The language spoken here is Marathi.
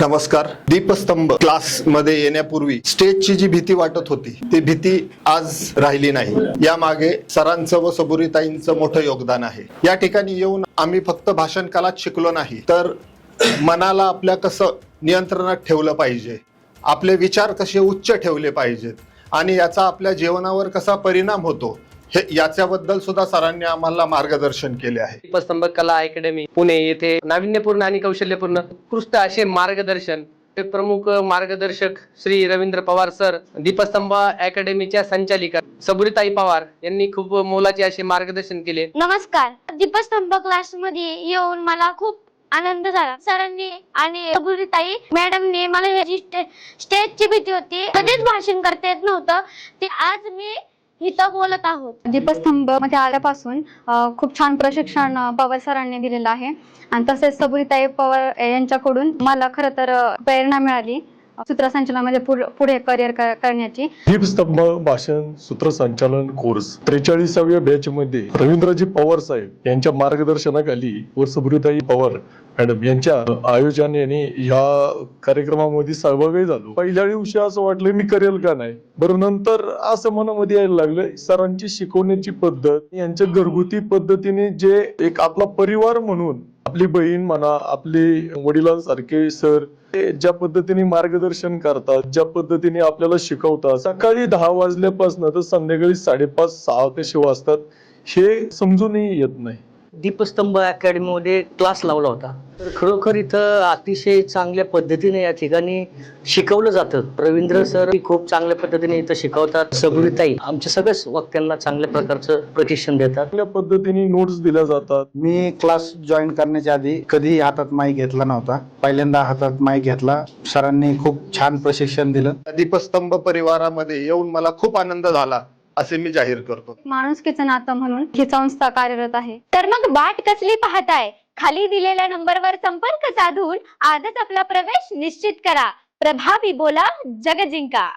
नमस्कार. दीपस्तंभ क्लास मध्ये येण्यापूर्वी स्टेजची जी भीती वाटत होती ती भीती आज राहिली नाही. यामागे सरांचं व सबुरीताईंचं मोठं योगदान आहे. या ठिकाणी येऊन आम्ही फक्त भाषण कलाच शिकलो नाही, तर मनाला आपल्या कसं नियंत्रणात ठेवलं पाहिजे, आपले विचार कसे उच्च ठेवले पाहिजेत आणि याचा आपल्या जीवनावर कसा परिणाम होतो हे याच्याबद्दल सुद्धा सरांनी आम्हाला मार्गदर्शन केले आहे. दीपस्तंभ कला अकॅडमी पुणे येथे नाविन्यपूर्ण आणि कौशल्यपूर्ण उत्कृष्ट असे मार्गदर्शन प्रमुख मार्गदर्शक श्री रवींद्र पवार सर, दीपस्तंभ अकॅडमीच्या संचालिका सबुरीताई पवार यांनी खूप मोलाचे असे मार्गदर्शन केले. नमस्कार. दीपस्तंभ क्लास मध्ये येऊन मला खूप आनंद झाला. सरांनी आणि सबुरीताई मॅडमने मला ह्याची स्टेजची भीती होती, कधीच भाषण करता येत नव्हतं, ते आज मी इथं बोलत आहोत. दीपस्तंभ मध्ये आल्यापासून खूप छान प्रशिक्षण पवार सरांनी दिलेलं आहे आणि तसेच सबुरीताई पवार यांच्याकडून मला खरं तर प्रेरणा मिळाली सूत्रसंचालनामध्ये पुढे करिअर करण्याची. दीपस्तंभ भाषण सूत्रसंचालन कोर्स 43व्या बॅच मध्ये रवींद्रजी पवार साहेब यांच्या मार्गदर्शनाखाली व सबुरीताई पवार मॅडम यांच्या आयोजनाने या कार्यक्रमामध्ये सहभागी झालो. पहिल्या दिवशी असं वाटलं मी करेल का नाही, बरं नंतर असं मनामध्ये यायला लागलं सरांची शिकवण्याची पद्धत, यांच्या घरगुती पद्धतीने जे एक आपला परिवार म्हणून आपली बहीण म्हणा, आपली वडिलांसारखे सर ज्या पद्धतीने मार्गदर्शन करतात, ज्या पद्धतीने आपल्याला शिकवतात, सकाळी 10 वाजल्यापासून तर संध्याकाळी 5:30-6 कसे वाजतात हे समजूनही येत नाही. दीपस्तंभ अकॅडमी मध्ये क्लास लावला होता, तर खरोखर इथं अतिशय चांगल्या पद्धतीने या ठिकाणी शिकवलं जातं. रवींद्र सर खूप चांगल्या पद्धतीने इथं शिकवतात. सबुरीताई आमच्या सगळ्याच वक्त्यांना चांगल्या प्रकारचं प्रशिक्षण देतात. चांगल्या पद्धतीने नोट्स दिल्या जातात. मी क्लास जॉईन करण्याच्या आधी कधी हातात माईक घेतला नव्हता, पहिल्यांदा हातात माईक घेतला. सरांनी खूप छान प्रशिक्षण दिलं. दीपस्तंभ परिवारामध्ये येऊन मला खूप आनंद झाला असे मी जाहीर करतो. माणुसकीचं नातं म्हणून ही संस्था कार्यरत आहे. तर मग वाट कसली पाहताय? खाली दिलेल्या नंबरवर संपर्क साधून आजच आपला प्रवेश निश्चित करा. प्रभावी बोला, जग जिंका.